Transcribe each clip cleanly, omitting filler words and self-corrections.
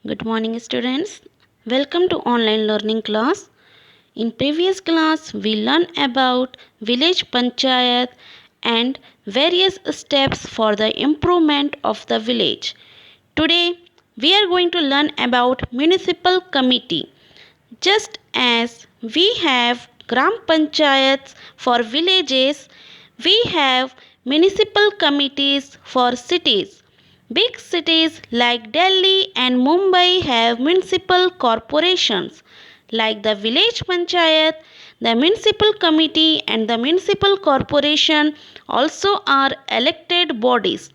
Good morning students. Welcome to online learning class. In previous class we learned about village panchayat and various steps for the improvement of the village. Today we are going to learn about municipal committee. Just as we have gram panchayats for villages, we have municipal committees for cities. Big cities like Delhi and Mumbai have municipal corporations. Like the village panchayat, the municipal committee and the municipal corporation also are elected bodies.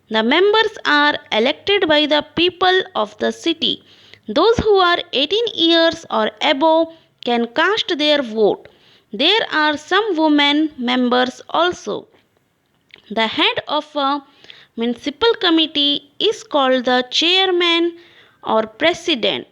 The members are elected by the people of the city. Those who are 18 years or above can cast their vote. There are some women members also. The head of a municipal committee is called the chairman or president.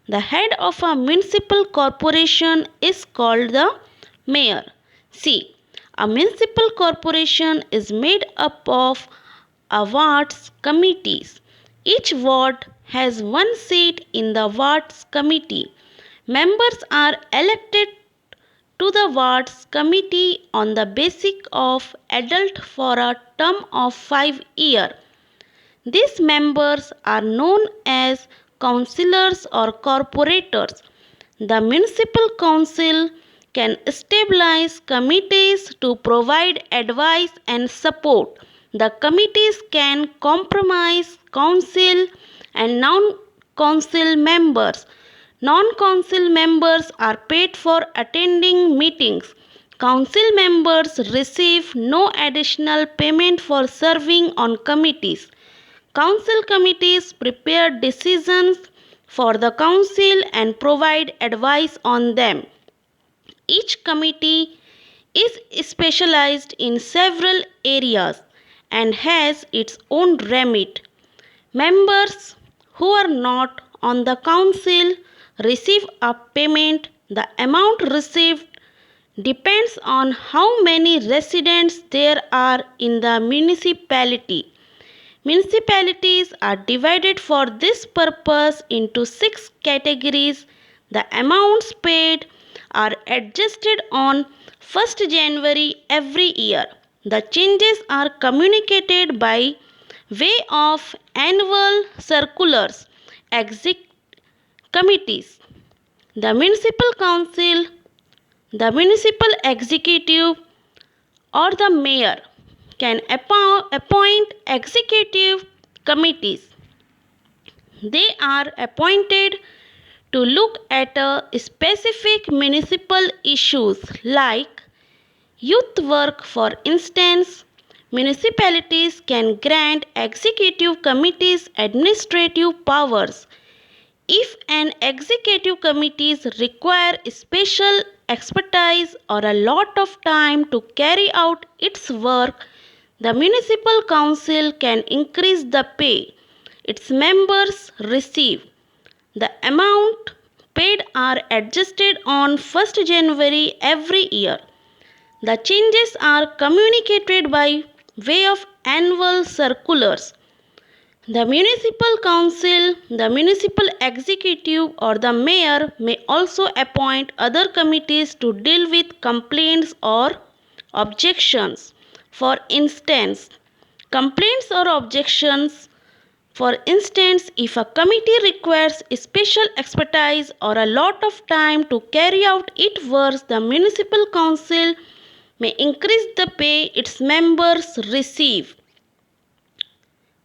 The head of a municipal corporation is called the mayor. See, a municipal corporation is made up of wards committees. Each ward has one seat in the wards committee. Members are elected to the wards committee on the basis of adult for a term of 5 years. These members are known as councillors or corporators. The municipal council can establish committees to provide advice and support. The committees can comprise council and non-council members. Non-council members are paid for attending meetings. Council members receive no additional payment for serving on committees. Council committees prepare decisions for the council and provide advice on them. Each committee is specialized in several areas and has its own remit. Members who are not on the council receive a payment. The amount received depends on how many residents there are in the municipality. Municipalities are divided for this purpose into 6 categories. The amounts paid are adjusted on 1st January every year. The changes are communicated by way of annual circulars, exec committees. The municipal council, the municipal executive, or the mayor can appoint executive committees. They are appointed to look at specific municipal issues like youth work. For instance, municipalities can grant executive committees administrative powers. If an executive committee requires special expertise or a lot of time to carry out its work, the municipal council can increase the pay its members receive. The amount paid are adjusted on 1st January every year. The changes are communicated by way of annual circulars. The municipal council, the municipal executive, or the mayor may also appoint other committees to deal with complaints or objections. For instance, complaints or objections. For instance, if a committee requires special expertise or a lot of time to carry out its work, the municipal council may increase the pay its members receive.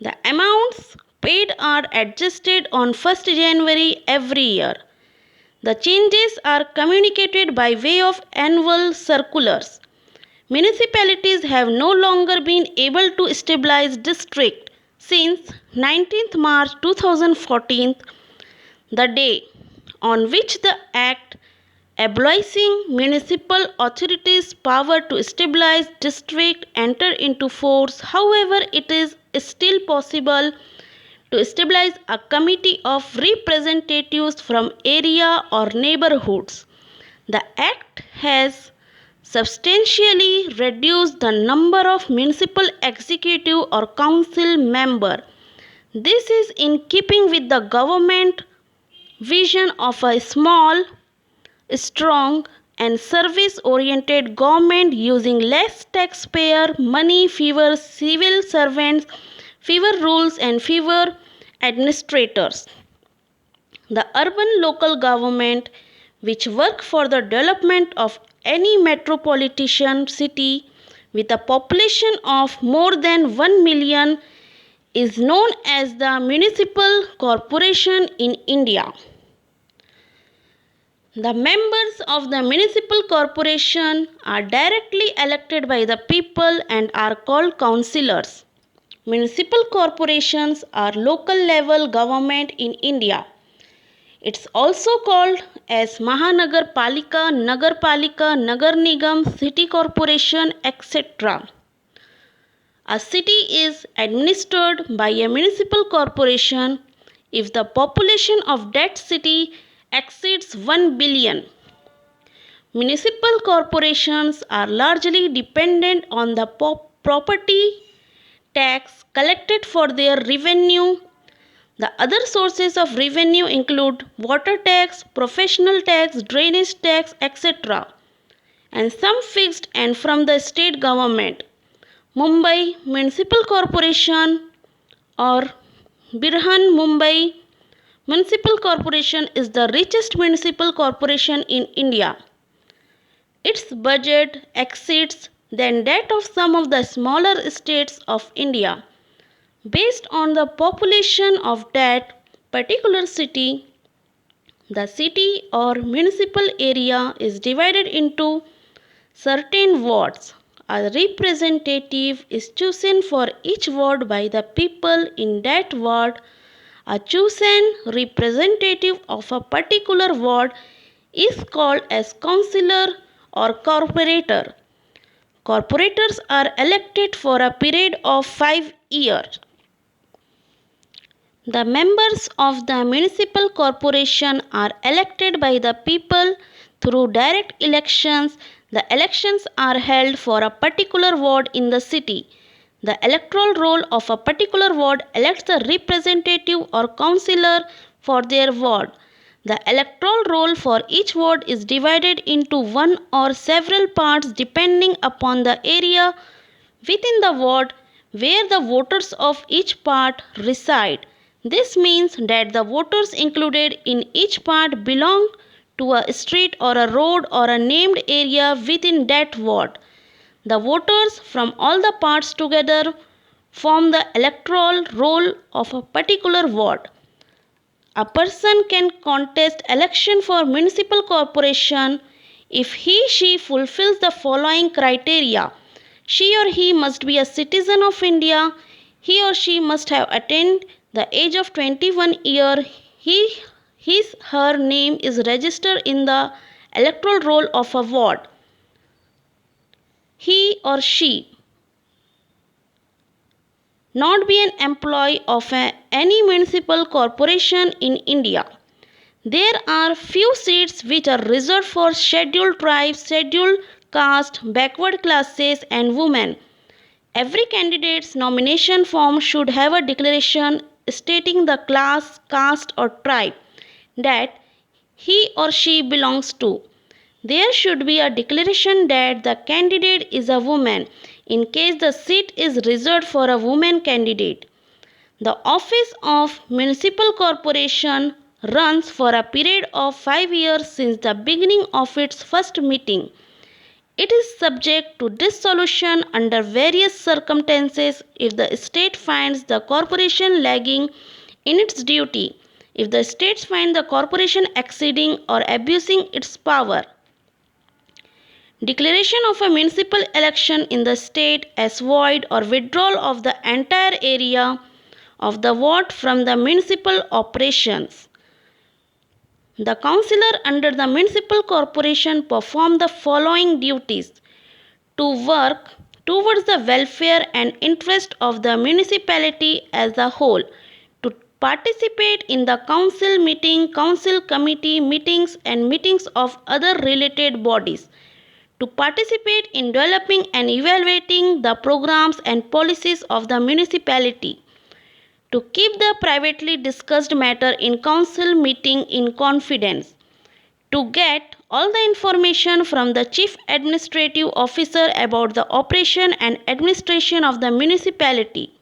The amounts paid are adjusted on 1st January every year. The changes are communicated by way of annual circulars. Municipalities have no longer been able to establish district since 19th March 2014, the day on which the Act abolishing municipal authorities' power to establish district entered into force. However, it is still possible to establish a committee of representatives from area or neighborhoods. The Act has substantially reduced the number of municipal executive or council member. This is in keeping with the government vision of a small, strong, and service-oriented government using less taxpayer money, fewer civil servants, fewer rules, and fewer administrators. The urban local government, which work for the development of any metropolitan city with a population of more than 1 million, is known as the municipal corporation in India. The members of the municipal corporation are directly elected by the people and are called councillors. Municipal corporations are local level government in India. It's also called as Mahanagar Palika, Nagar Palika, Nagar Nigam, City Corporation, etc. A city is administered by a municipal corporation if the population of that city exceeds 1 billion. Municipal corporations are largely dependent on the property tax collected for their revenue. The other sources of revenue include water tax, professional tax, drainage tax, etc., and some fixed and from the state government. Mumbai Municipal Corporation or Birhan Mumbai Municipal Corporation is the richest municipal corporation in India. Its budget exceeds than that of some of the smaller states of India. Based on the population of that particular city, the city or municipal area is divided into certain wards. A representative is chosen for each ward by the people in that ward. A chosen representative of a particular ward is called as councillor or corporator. Corporators are elected for a period of 5 years. The members of the municipal corporation are elected by the people through direct elections. The elections are held for a particular ward in the city. The electoral roll of a particular ward elects the representative or councillor for their ward. The electoral roll for each ward is divided into one or several parts depending upon the area within the ward where the voters of each part reside. This means that the voters included in each part belong to a street or a road or a named area within that ward. The voters from all the parts together form the electoral roll of a particular ward. A person can contest election for municipal corporation if he/she fulfills the following criteria. She or he must be a citizen of India. He or she must have attained the age of 21 years. His/her name is registered in the electoral roll of a ward. He or she not be an employee of any municipal corporation in India. There are few seats which are reserved for scheduled tribes, scheduled caste, backward classes and women. Every candidate's nomination form should have a declaration stating the class, caste or tribe that he or she belongs to. There should be a declaration that the candidate is a woman in case the seat is reserved for a woman candidate. The office of municipal corporation runs for a period of 5 years since the beginning of its first meeting. It is subject to dissolution under various circumstances if the state finds the corporation lagging in its duty, if the states find the corporation exceeding or abusing its power. Declaration of a municipal election in the state as void or withdrawal of the entire area of the ward from the municipal operations. The councillor under the municipal corporation perform the following duties: to work towards the welfare and interest of the municipality as a whole, to participate in the council meeting, council committee meetings and meetings of other related bodies, to participate in developing and evaluating the programs and policies of the municipality, to keep the privately discussed matter in council meeting in confidence, to get all the information from the chief administrative officer about the operation and administration of the municipality.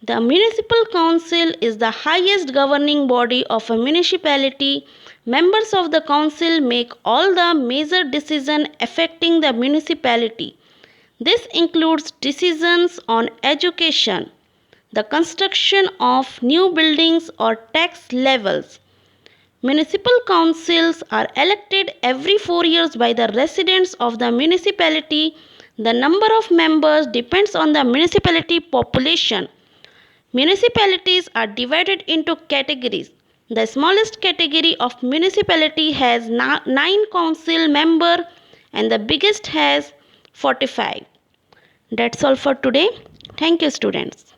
The municipal council is the highest governing body of a municipality. Members of the council make all the major decisions affecting the municipality. This includes decisions on education, the construction of new buildings or tax levels. Municipal councils are elected every 4 years by the residents of the municipality. The number of members depends on the municipality population. Municipalities are divided into categories. The smallest category of municipality has 9 council members and the biggest has 45. That's all for today. Thank you, students.